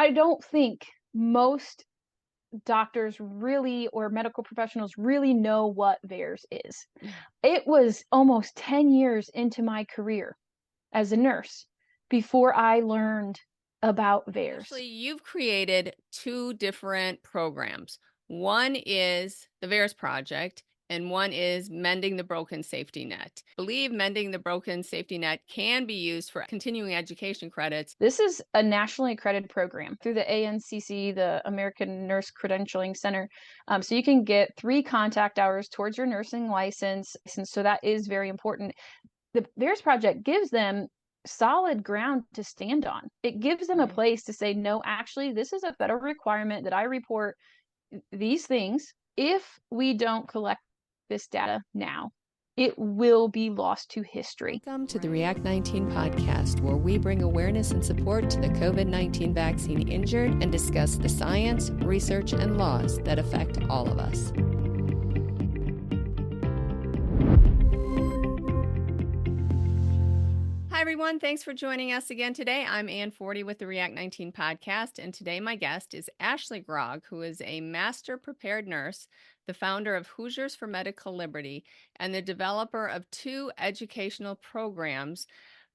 I don't think most doctors really or medical professionals really know what VAERS is. It was almost 10 years into my career as a nurse before I learned about VAERS. Actually, you've created two different programs. One is the VAERS Project, and one is Mending the Broken Safety Net. I believe Mending the Broken Safety Net can be used for continuing education credits. This is a nationally accredited program through the ANCC, the American Nurse Credentialing Center. So you can get 3 contact hours towards your nursing license. So that is very important. The VAERS Project gives them solid ground to stand on. It gives them a Right. place to say, no, actually, this is a federal requirement that I report these things. If we don't collect this data now, it will be lost to history. Welcome to the React 19 podcast, where we bring awareness and support to the COVID-19 vaccine injured and discuss the science, research, and laws that affect all of us. Hi, everyone. Thanks for joining us again today. I'm Ann Forty with the React 19 podcast, and today my guest is Ashley Grogg, who is a master prepared nurse, the founder of Hoosiers for Medical Liberty, and the developer of 2 educational programs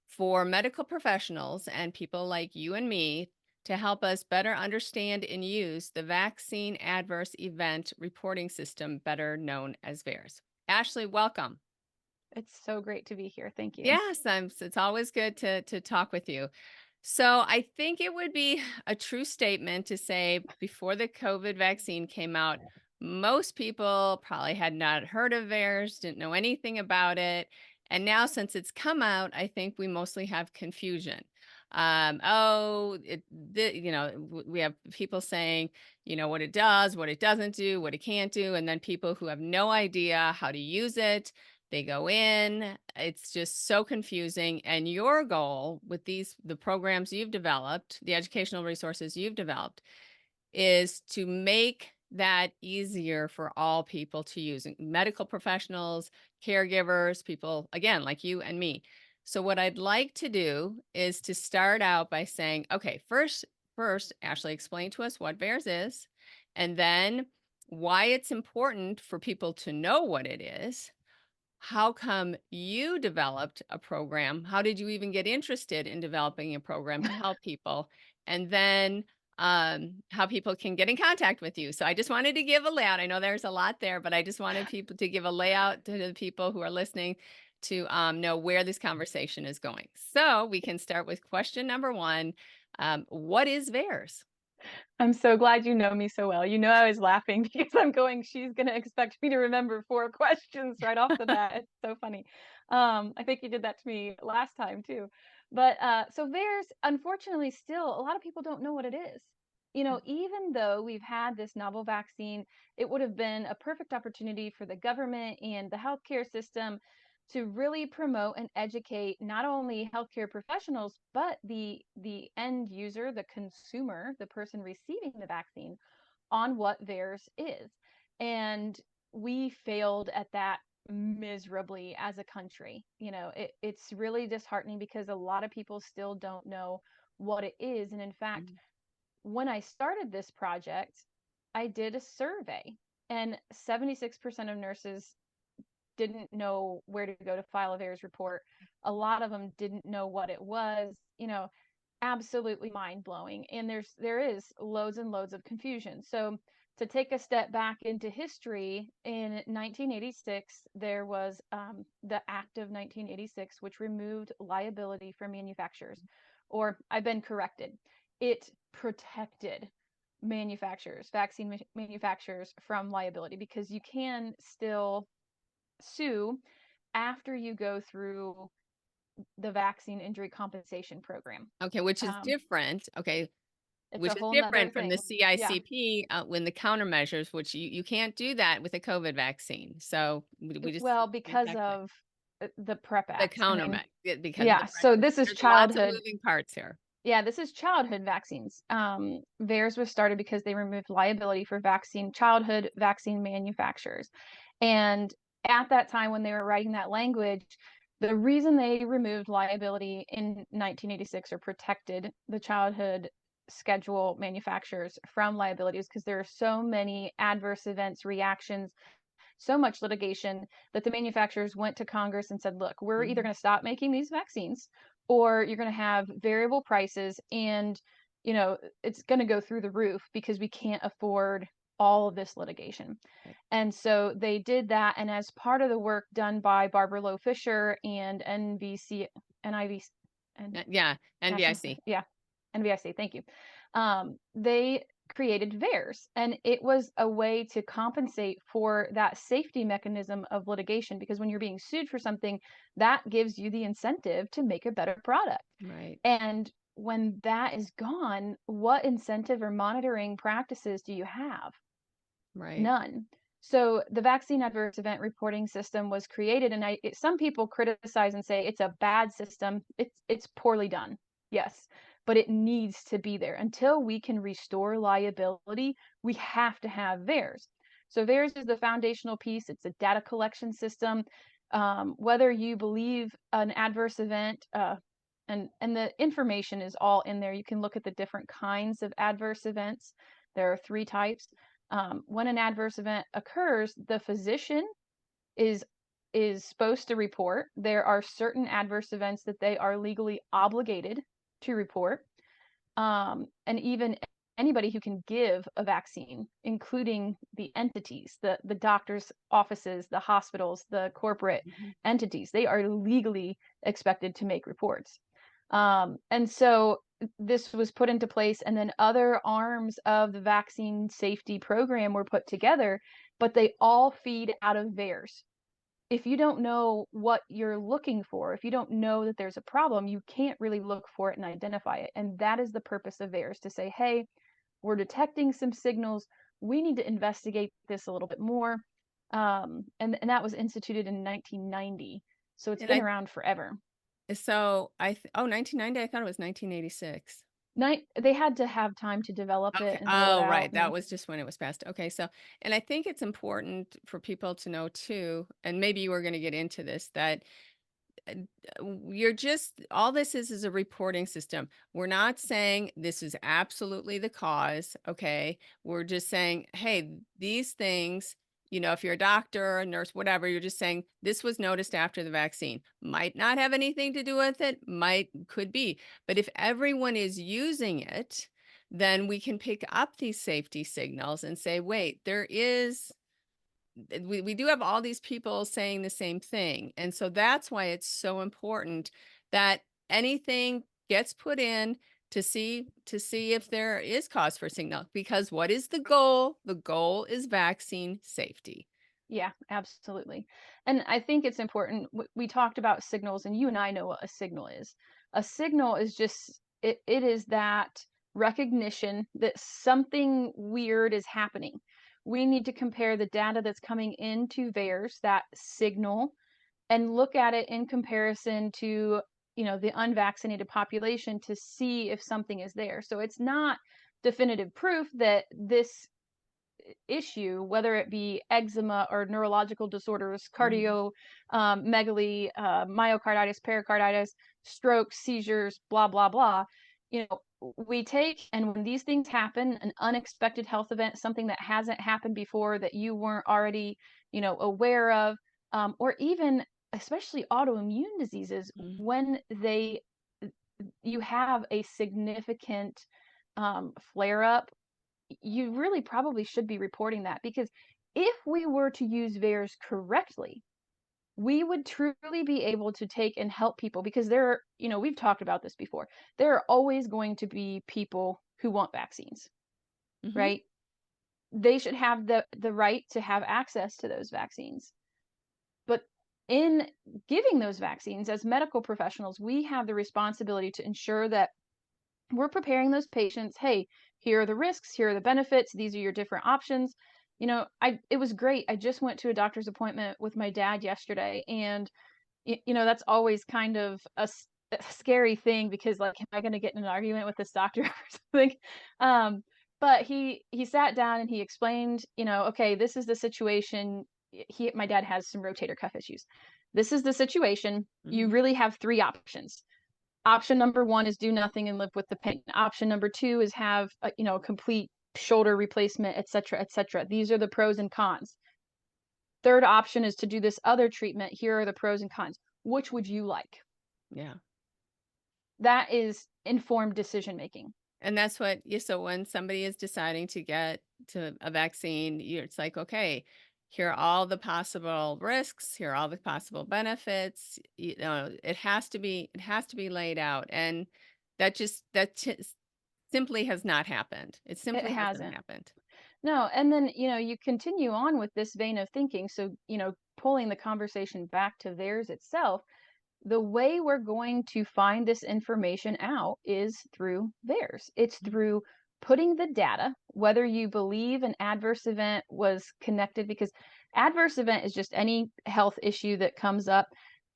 for medical professionals and people like you and me to help us better understand and use the vaccine adverse event reporting system, better known as VAERS. Ashley, welcome. It's so great to be here. Thank you. Yes, it's always good to talk with you. So I think it would be a true statement to say before the COVID vaccine came out, most people probably had not heard of VAERS, didn't know anything about it. And now since it's come out, I think we mostly have confusion. We have people saying, what it does, what it doesn't do, what it can't do. And then people who have no idea how to use it. They go in, it's just so confusing. And your goal with the programs you've developed, the educational resources you've developed, is to make that easier for all people to use, medical professionals, caregivers, people, again, like you and me. So what I'd like to do is to start out by saying, okay, first, Ashley, explain to us what VAERS is, and then why it's important for people to know what it is. How come you developed a program? How did you even get interested in developing a program to help people? And then how people can get in contact with you. So I just wanted to give a layout. I know there's a lot there, but I just wanted people to give a layout to the people who are listening to know where this conversation is going. So we can start with question number 1. What is VAERS? I'm so glad you know me so well. I was laughing because I'm going, she's going to expect me to remember 4 questions right off the bat. It's so funny. I think you did that to me last time too. But so VAERS, unfortunately, still a lot of people don't know what it is. Even though we've had this novel vaccine, it would have been a perfect opportunity for the government and the healthcare system to really promote and educate not only healthcare professionals, but the end user, the consumer, the person receiving the vaccine on what VAERS is. And we failed at that miserably as a country. It's really disheartening because a lot of people still don't know what it is. And in fact, when I started this project, I did a survey, and 76% of nurses didn't know where to go to file a VAERS report. A lot of them didn't know what it was, absolutely mind blowing. And there is loads and loads of confusion. So to take a step back into history, in 1986, there was the Act of 1986, which removed liability for manufacturers, or I've been corrected. It protected vaccine manufacturers from liability, because you can still sue after you go through the vaccine injury compensation program. Okay, which is Um, different. Okay, it's which a is whole nother different from the thing. Yeah. CICP when the countermeasures, which you can't do that with a COVID vaccine. So we just Well, can't because talk about of the PrEP the Act. because of the Yeah. So pressure. this is There's lots of childhood. moving parts here. Yeah, this is childhood vaccines. VAERS was started because they removed liability for childhood vaccine manufacturers. And at that time, when they were writing that language, the reason they removed liability in 1986, or protected the childhood schedule manufacturers from liabilities because there are so many adverse events, reactions, so much litigation that the manufacturers went to Congress and said, look, we're either Mhm. going to stop making these vaccines or you're going to have variable prices and, it's going to go through the roof because we can't afford all of this litigation. Right. And so they did that. And as part of the work done by Barbara Loe Fisher and NIV, and Yeah, National, NVIC. yeah, NVIC, thank you. They created VAERS, and it was a way to compensate for that safety mechanism of litigation because when you're being sued for something, that gives you the incentive to make a better product. Right, And when that is gone, what incentive or monitoring practices do you have? right. None. So the vaccine adverse event reporting system was created, and some people criticize and say it's a bad system. It's poorly done. Yes, but it needs to be there. Until we can restore liability, we have to have VAERS. So VAERS is the foundational piece. It's a data collection system. Whether you believe an adverse event, and the information is all in there. You can look at the different kinds of adverse events. There are 3 types. When an adverse event occurs, the physician is supposed to report. There are certain adverse events that they are legally obligated to report. And even anybody who can give a vaccine, including the entities, the doctors' offices, the hospitals, the corporate Mhm. entities, they are legally expected to make reports. And so this was put into place, and then other arms of the vaccine safety program were put together, but they all feed out of VAERS. If you don't know what you're looking for, if you don't know that there's a problem, you can't really look for it and identify it. And that is the purpose of VAERS, to say, hey, we're detecting some signals. We need to investigate this a little bit more. And that was instituted in 1990. So it's And been around forever. so oh, 1990, I thought it was 1986. They had to have time to develop Okay. it and roll it Oh, out. right. That And was just when it was passed. Okay. So, and I think it's important for people to know too, and maybe you were going to get into this, that uh, you're just, all this is a reporting system. We're not saying this is absolutely the cause. Okay. We're just saying, hey, these things, if you're a doctor, a nurse, whatever, you're just saying this was noticed after the vaccine. Might not have anything to do with it, could be. But if everyone is using it, then we can pick up these safety signals and say, wait, we do have all these people saying the same thing. And so that's why it's so important that anything gets put in to see if there is cause for signal, because what is the goal? The goal is vaccine safety. yeah, absolutely. And I think it's important. We talked about signals, and you and I know what a signal is. A signal is just, it is that recognition that something weird is happening. We need to compare the data that's coming into VAERS, that signal, and look at it in comparison to, the unvaccinated population to see if something is there. So it's not definitive proof that this issue, whether it be eczema or neurological disorders, Mhm. megaly, myocarditis, pericarditis, strokes, seizures, blah, blah, blah. We take, and when these things happen, an unexpected health event, something that hasn't happened before that you weren't already, aware of, or even especially autoimmune diseases, Mhm. when you have a significant flare up, you really probably should be reporting that, because if we were to use VAERS correctly, we would truly be able to take and help people, because we've talked about this before. There are always going to be people who want vaccines, Mhm. right? They should have the right to have access to those vaccines. But in giving those vaccines as medical professionals, we have the responsibility to ensure that we're preparing those patients. Hey, here are the risks, here are the benefits, these are your different options. It was great. I just went to a doctor's appointment with my dad yesterday, and that's always kind of a scary thing, because, like, am I going to get in an argument with this doctor or something? But he sat down and he explained, okay, this is the situation. My dad has some rotator cuff issues. This is the situation. You Mhm. really have 3 options. Option number 1 is do nothing and live with the pain. Option number 2 is have a, complete shoulder replacement, et cetera, et cetera. These are the pros and cons. Third option is to do this other treatment. Here are the pros and cons. Which would you like? Yeah. That is informed decision making. And that's what, yeah, so when somebody is deciding to get to a vaccine, it's like, okay, here are all the possible risks, here are all the possible benefits. It has to be laid out. And that simply has not happened. It It simply hasn't hasn't. happened. No, and then, you continue on with this vein of thinking. So, pulling the conversation back to theirs itself, the way we're going to find this information out is through theirs. It's Mm. through putting the data, whether you believe an adverse event was connected, because adverse event is just any health issue that comes up.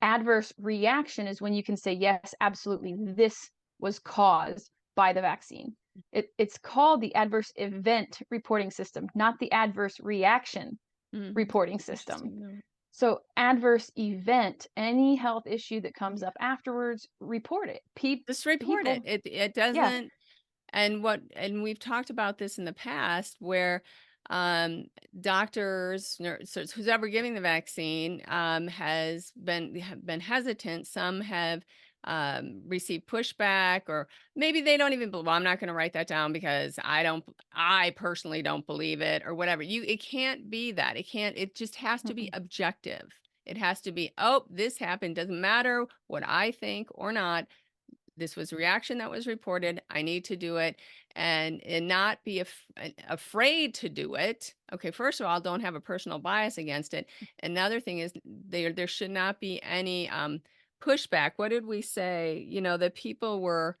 Adverse reaction is when you can say, yes, absolutely, this was caused by the vaccine. It's called the adverse event reporting system, not the adverse reaction reporting system. Interesting. No. So adverse event, any health issue that comes up afterwards, report it. Just report it. People, It yeah, doesn't. And we've talked about this in the past where um, doctors, nurses, who's ever giving the vaccine have been hesitant. Some have received pushback, or maybe they don't even believe, well, I'm not going to write that down because I personally don't believe it, or whatever. It can't be that. It just has to be mm-mm. objective. It has to be, oh, this happened. Doesn't matter what I think or not. This was a reaction that was reported. I need to do it, and not be afraid to do it. Okay, first of all, don't have a personal bias against it. Another thing is there should not be any pushback. What did we say? That people were,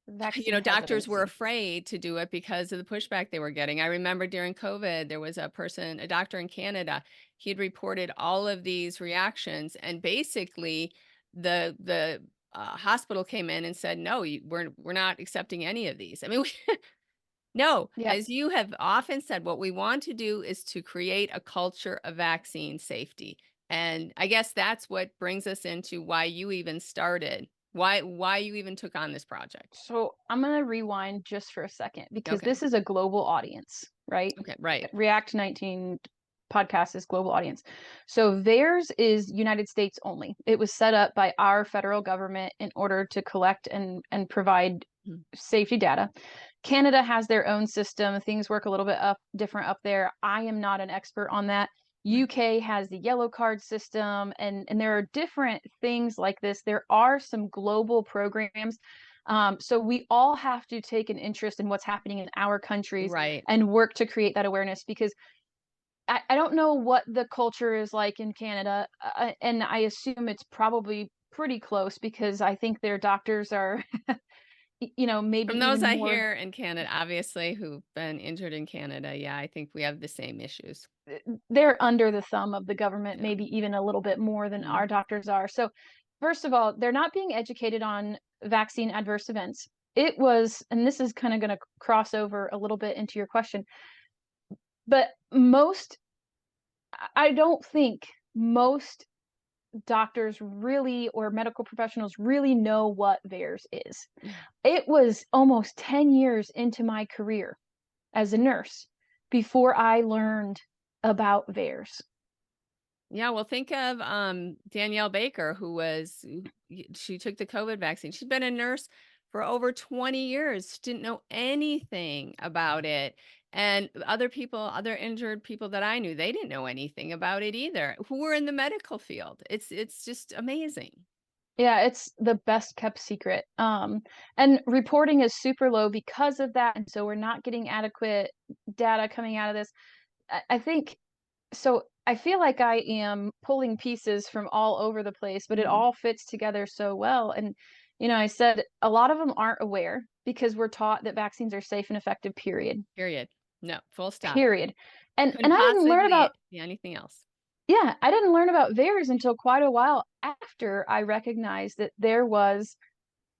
Vaccine doctors were hesitancy. afraid to do it because of the pushback they were getting. I remember during COVID, there was a doctor in Canada. He had reported all of these reactions, and basically the hospital came in and said, no, we're not accepting any of these. I mean, no, Yeah. as you have often said, what we want to do is to create a culture of vaccine safety. And I guess that's what brings us into why you even started, why you even took on this project. So I'm going to rewind just for a second, because Okay. this is a global audience, right? Okay. Right. React 19 podcast is global audience. So theirs is United States only. It was set up by our federal government in order to collect and provide Mhm. safety data. Canada has their own system. Things work a little bit different up there. I am not an expert on that. UK has the yellow card system, and there are different things like this. There are some global programs. So we all have to take an interest in what's happening in our countries Right. and work to create that awareness, because I don't know what the culture is like in Canada, and I assume it's probably pretty close, because I think their doctors are, maybe From those even I more. hear in Canada, obviously, who've been injured in Canada, yeah, I think we have the same issues. They're under the thumb of the government, Yeah. maybe even a little bit more than Mhm. our doctors are. So, first of all, they're not being educated on vaccine adverse events. It was, and this is kind of going to cross over a little bit into your question, but I don't think most doctors really, or medical professionals really know what VAERS is. Yeah. It was almost 10 years into my career as a nurse before I learned about VAERS. Yeah, well, think of Danielle Baker, she took the COVID vaccine. She's been a nurse for over 20 years, didn't know anything about it. And other injured people that I knew, they didn't know anything about it either, who were in the medical field. It's just amazing. Yeah, it's the best kept secret. And reporting is super low because of that. And so we're not getting adequate data coming out of this. I think so. I feel like I am pulling pieces from all over the place, but it Mhm. all fits together so well. And, I said a lot of them aren't aware, because we're taught that vaccines are safe and effective, period. Period. No, full stop. Period. And Couldn't I didn't learn possibly about, be anything else. yeah, I didn't learn about VAERS until quite a while after I recognized that there was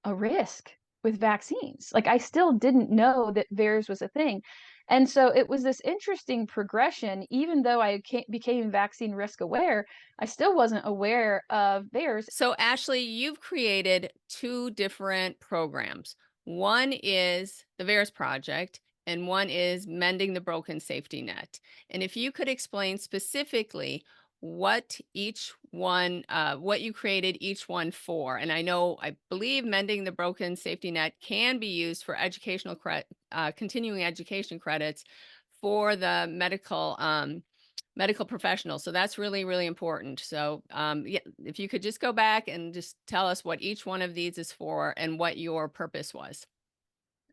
a risk with vaccines. Like, I still didn't know that VAERS was a thing. And so it was this interesting progression. Even though became vaccine risk aware, I still wasn't aware of VAERS. So, Ashley, you've created two different programs. One is the VAERS Project, and one is Mending the Broken Safety Net. And if you could explain specifically what each one, what you created each one for. And I believe Mending the Broken Safety Net can be used for continuing education credits for the medical professionals. So that's really, really important. So, yeah, if you could just go back and just tell us what each one of these is for and what your purpose was.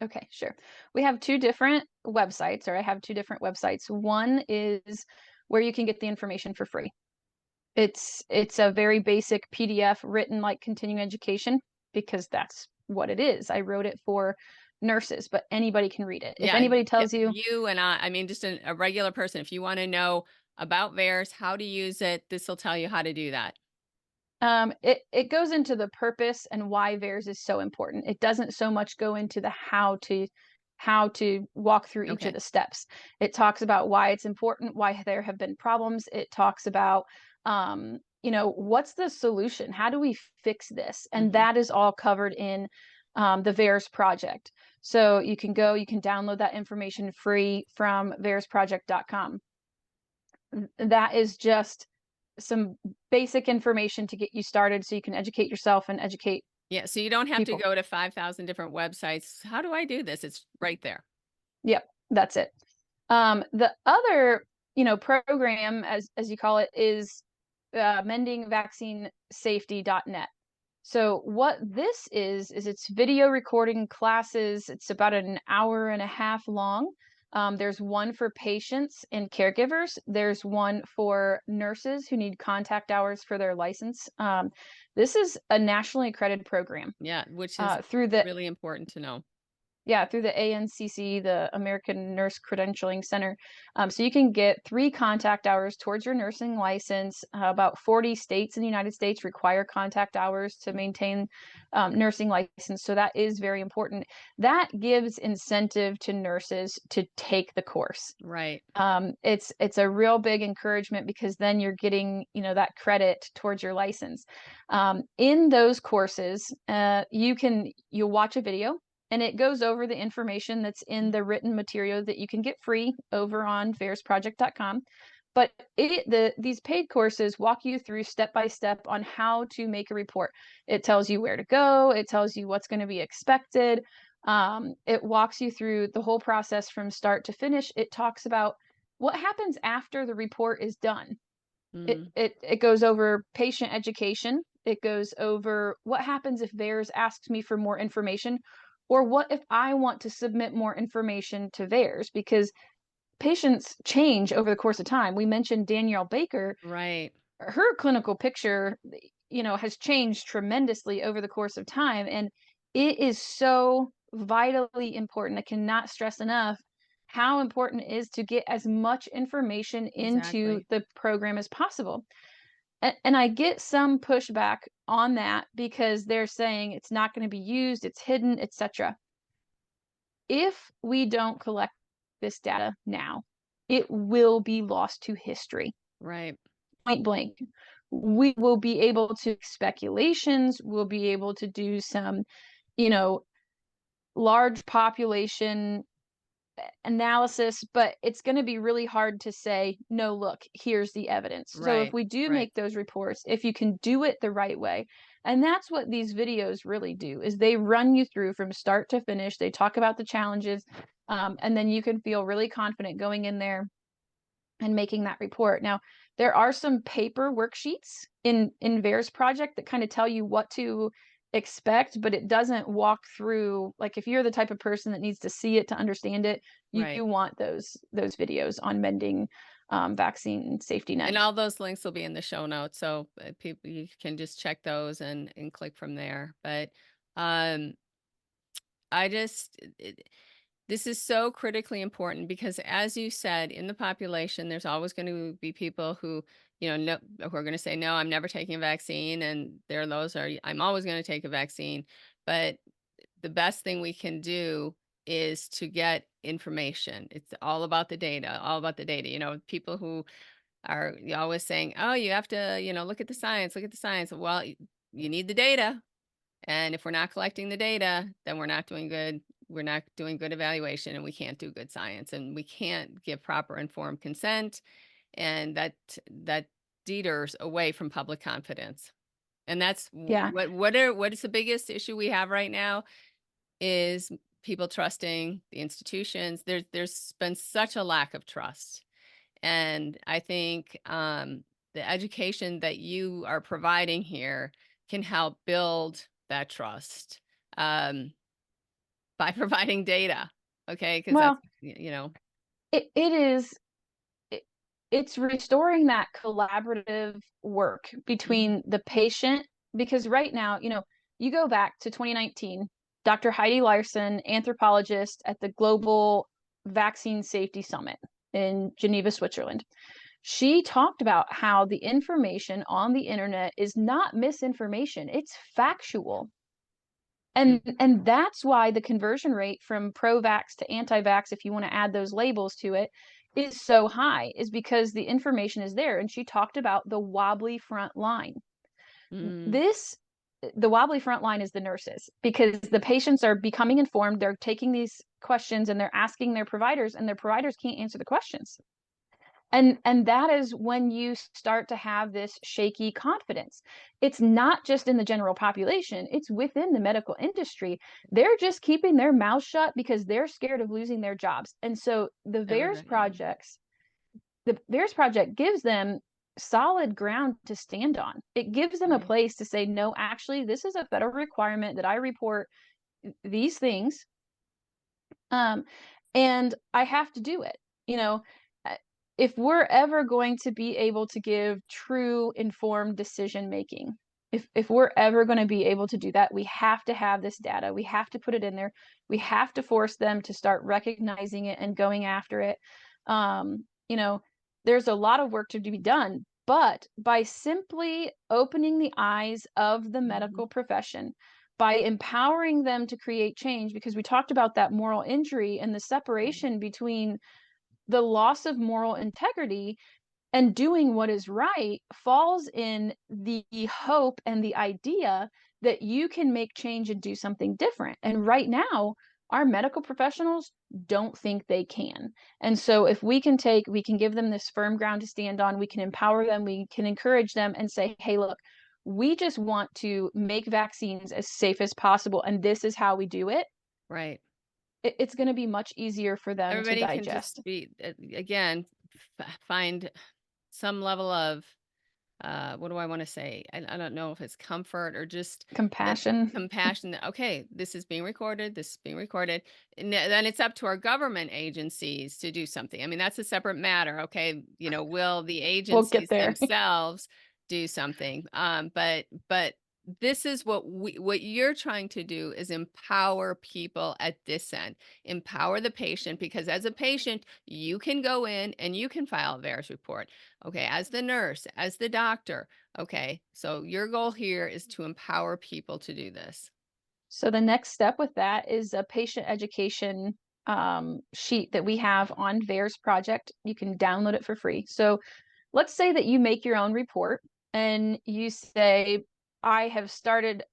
Okay, sure. We have two different websites, or I have two different websites. One is where you can get the information for free. It's a very basic PDF written like continuing education, because that's what it is. I wrote it for nurses, but anybody can read it. If Yeah, anybody tells you, you and I mean, just a regular person, if you want to know about VAERS, how to use it, this will tell you how to do that. it goes into the purpose and why VAERS is so important. It doesn't so much go into the how to walk through each of Okay. the steps. It talks about why it's important, why there have been problems. It talks about what's the solution? How do we fix this? And Hmm. that is all covered in the VAERS project. So you can download that information free from vaersproject.com. That is just some basic information to get you started so you can educate yourself and educate Yeah, so you don't have to people. go to 5,000 different websites. How do I do this? It's right there. Yep, that's it. The other, program, as you call it, is mendingvaccinesafety.net. So what this is it's video recording classes. It's about an hour and a half long. There's one for patients and caregivers. There's one for nurses who need contact hours for their license. This is a nationally accredited program Yeah, which is through the really important to know. yeah, through the ANCC, the American Nurse Credentialing Center. So you can get 3 contact hours towards your nursing license. About 40 states in the United States require contact hours to maintain nursing license. So that is very important. That gives incentive to nurses to take the course. Right. It's a real big encouragement, because then you're getting that credit towards your license. In those courses, you'll watch a video, and it goes over the information that's in the written material that you can get free over on vaersproject.com. But these paid courses walk you through step by step on how to make a report. It tells you where to go. It tells you what's going to be expected. It walks you through the whole process from start to finish. It talks about what happens after the report is done. It Mm, it it goes over patient education. It goes over what happens if VAERS asks me for more information, or what if I want to submit more information to VAERS, because patients change over the course of time. We mentioned Danielle Baker. right. Her clinical picture, has changed tremendously over the course of time, and it is so vitally important. I cannot stress enough how important it is to get as much information into Exactly. the program as possible. And I get some pushback on that, because they're saying it's not going to be used, it's hidden, etc. If we don't collect this data now, it will be lost to history. Right. Point blank. We will be able to make speculations, we'll be able to do some, you know, large population analysis, but it's going to be really hard to say, no, look, here's the evidence. So if Right. we do Right. make those reports, if you can do it the right way, and that's what these videos really do, is they run you through from start to finish. They talk about the challenges, and then you can feel really confident going in there and making that report. Now, there are some paper worksheets in VAERS project that kind of tell you what to expect, but it doesn't walk through. Like, if you're the type of person that needs to see it to understand it, you Right. want those videos on mending vaccine safety net. And all those links will be in the show notes, so people you can just check those and click from there. But um, I just this is so critically important because, as you said, in the population, there's always going to be people who, no, who are going to say, no, I'm never taking a vaccine. And there are those are, I'm always going to take a vaccine. But the best thing we can do is to get information. It's all about the data, all about the data. You know, people who are always saying, "Oh, you have to, you know, look at the science, look at the science." Well, you need the data. And if we're not collecting the data, then we're not doing good. We're not doing good evaluation, and we can't do good science, and we can't give proper informed consent, and that deters away from public confidence. And that's Yeah. what is the biggest issue we have right now is people trusting the institutions. There's been such a lack of trust, and I think the education that you are providing here can help build that trust by providing data. Okay, because that's Well, you know. it is it, it's restoring that collaborative work Mhm, between the patient, because right now, you go back to 2019, Dr. Heidi Larson, anthropologist at the Global Vaccine Safety Summit in Geneva, Switzerland. She talked about how the information on the internet is not misinformation, it's factual. mm, And that's why the conversion rate from pro-vax to anti-vax, if you want to add those labels to it, is so high, is because the information is there. And she talked about the wobbly front line. mm, This the wobbly front line is the nurses, because the patients are becoming informed, they're taking these questions and they're asking their providers, and their providers can't answer the questions. And that is when you start to have this shaky confidence. It's not just in the general population, it's within the medical industry. They're just keeping their mouth shut because they're scared of losing their jobs. And so everybody. the VAERS project gives them solid ground to stand on. It gives them a Right, place to say, no, actually, this is a federal requirement that I report these things, um, and I have to do it. You know, uh, if we're ever going to be able to give true informed decision making, if we're ever going to be able to do that, we have to have this data. We have to put it in there. We have to force them to start recognizing it and going after it. Um, you know, there's a lot of work to be done, but by simply opening the eyes of the mhm, medical profession, by empowering them to create change, because we talked about that moral injury and the right, separation between the loss of moral integrity and doing what is right falls in the hope and the idea that you can make change and do something different. And right now, our medical professionals don't think they can. And so if we can give them this firm ground to stand on, we can empower them, we can encourage them and say, hey, look, we just want to make vaccines as safe as possible. And this is how we do it. right. It's going to be much easier for them to Everybody can digest. just be again find some level of what do I want to say? I don't know if it's comfort or just that Compassion. compassion that, okay, this is being recorded, this is being recorded. And then it's up to our government agencies to do something. I mean, that's a separate matter. Okay. You know, will the We'll get agencies there. themselves do something? But this is what you're trying to do is empower people at this end, empower the patient, because as a patient, you can go in and you can file a VAERS report. Okay, as the nurse, as the doctor. Okay, so your goal here is to empower people to do this. So the next step with that is a patient education sheet that we have on VAERS Project. You can download it for free. So let's say that you make your own report and you say, I have started,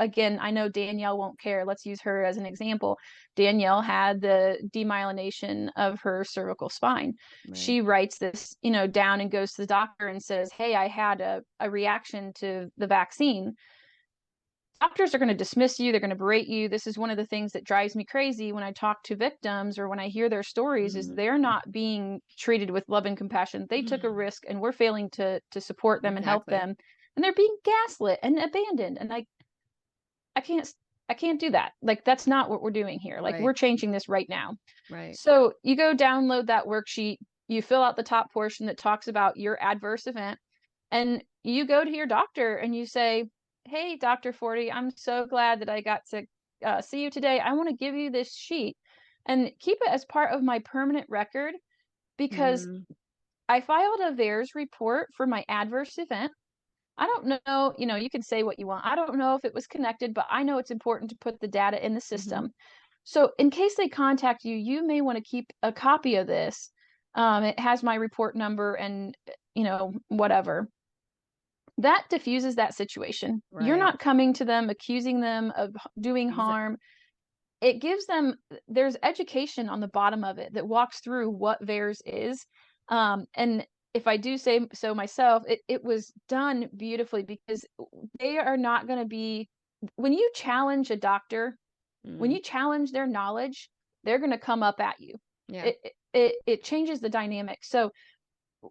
again, I know Danielle won't care. Let's use her as an example. Danielle had the demyelination of her cervical spine. Right. She writes this, down and goes to the doctor and says, hey, I had a reaction to the vaccine. Doctors are going to dismiss you, they're going to berate you. This is one of the things that drives me crazy when I talk to victims or when I hear their stories, is Mhm. they're not being treated with love and compassion. They took a risk and we're failing to support them and help Exactly. them, and they're being gaslit and abandoned. And I can't I can't do that. Like, that's not what we're doing here. Like, we're Right. changing this right now. Right. So you go download that worksheet, you fill out the top portion that talks about your adverse event, and you go to your doctor and you say, hey, Dr. Forty, I'm so glad that I got to see you today. I want to give you this sheet and keep it as part of my permanent record, because Mm, I filed a VAERS report for my adverse event. I don't know, you can say what you want. I don't know if it was connected, but I know it's important to put the data in the mhm. system. So in case they contact you, you may want to keep a copy of this. It has my report number and, whatever. That diffuses that situation. You're Right. not coming to them, accusing them of doing Exa harm. It gives them, there's education on the bottom of it that walks through what VAERS is. And if I do say so myself, it was done beautifully because they are not going to be, when you challenge a doctor, when mm, you challenge their knowledge, they're going to come up at you. yeah, It changes the dynamic. So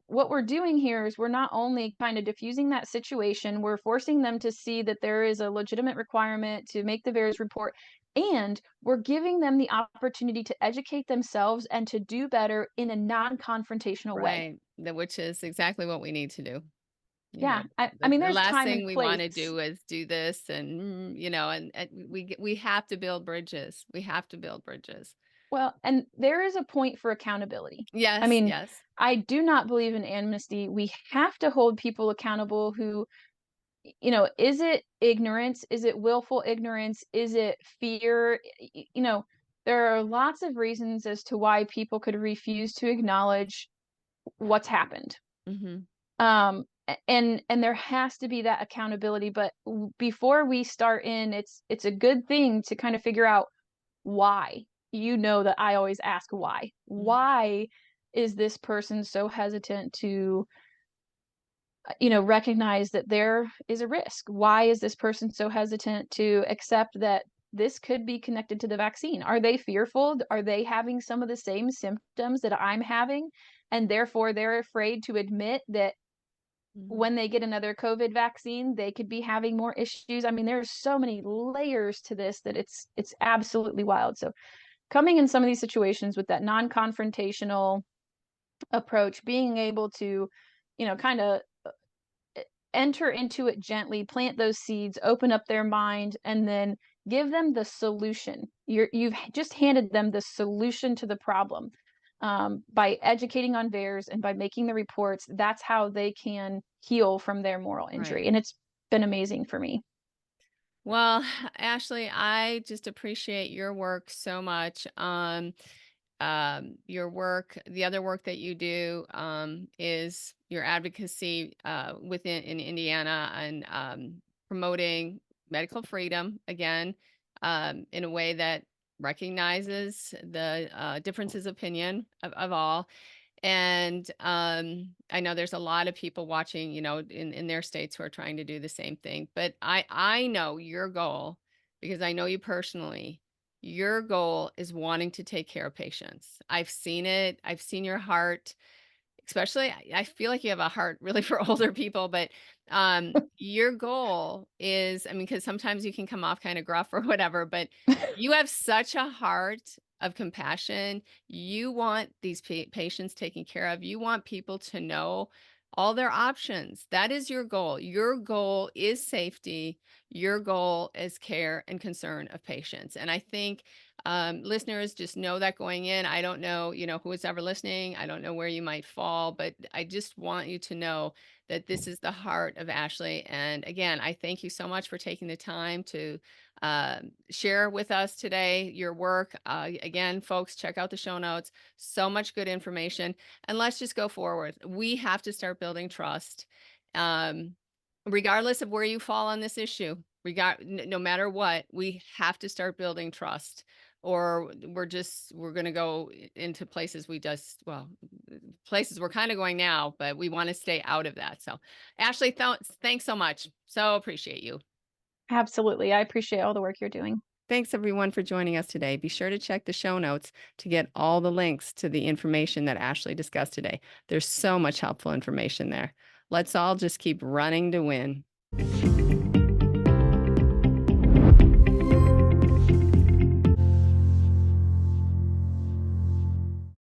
what we're doing here is we're not only kind of diffusing that situation, we're forcing them to see that there is a legitimate requirement to make the VAERS report, and we're giving them the opportunity to educate themselves and to do better in a non-confrontational way. right. Which is exactly what we need to do. You know, Yeah, I mean, the there's last time thing and we place. want to do is do this, and and we have to build bridges. We have to build bridges. Well, and there is a point for accountability. I Yes, mean, yes. I do not believe in amnesty. We have to hold people accountable who, is it ignorance? Is it willful ignorance? Is it fear? There are lots of reasons as to why people could refuse to acknowledge what's happened. Hmm. And there has to be that accountability. But before we start in, it's a good thing to kind of figure out why. That I always ask why. Why is this person so hesitant to recognize that there is a risk? Why is this person so hesitant to accept that this could be connected to the vaccine? Are they fearful? Are they having some of the same symptoms that I'm having? And therefore, they're afraid to admit that Hmm. when they get another COVID vaccine, they could be having more issues. I mean, there's so many layers to this that it's absolutely wild. So coming in some of these situations with that non-confrontational approach, being able to, kind of enter into it gently, plant those seeds, open up their mind, and then give them the solution. You've just handed them the solution to the problem. By educating on VAERS and by making the reports, that's how they can heal from their moral Right. injury. And it's been amazing for me. Well, Ashley, I just appreciate your work so much. Your work, the other work that you do, is your advocacy within in Indiana and promoting medical freedom again, in a way that recognizes the differences of opinion of all. And I know there's a lot of people watching, in their states who are trying to do the same thing. But I know your goal, because I know you personally. Your goal is wanting to take care of patients. I've seen it. I've seen your heart. Especially, I feel like you have a heart really for older people, but your goal is, I mean, because sometimes you can come off kind of gruff or whatever, but you have such a heart of compassion. You want these patients taken care of. You want people to know all their options. That is your goal. Your goal is safety. Your goal is care and concern of patients. And I think listeners just know that going in. I don't know, who is ever listening. I don't know where you might fall, but I just want you to know that this is the heart of Ashley. And again, I thank you so much for taking the time to share with us today your work. Again, folks, check out the show notes. So much good information. And let's just go forward. We have to start building trust. Regardless of where you fall on this issue, no matter what, we have to start building trust, or we're going to go into places places we're kind of going now, but we want to stay out of that. So Ashley, thanks so much. So appreciate you. Absolutely. I appreciate all the work you're doing. Thanks everyone for joining us today. Be sure to check the show notes to get all the links to the information that Ashley discussed today. There's so much helpful information there. Let's all just keep running to win.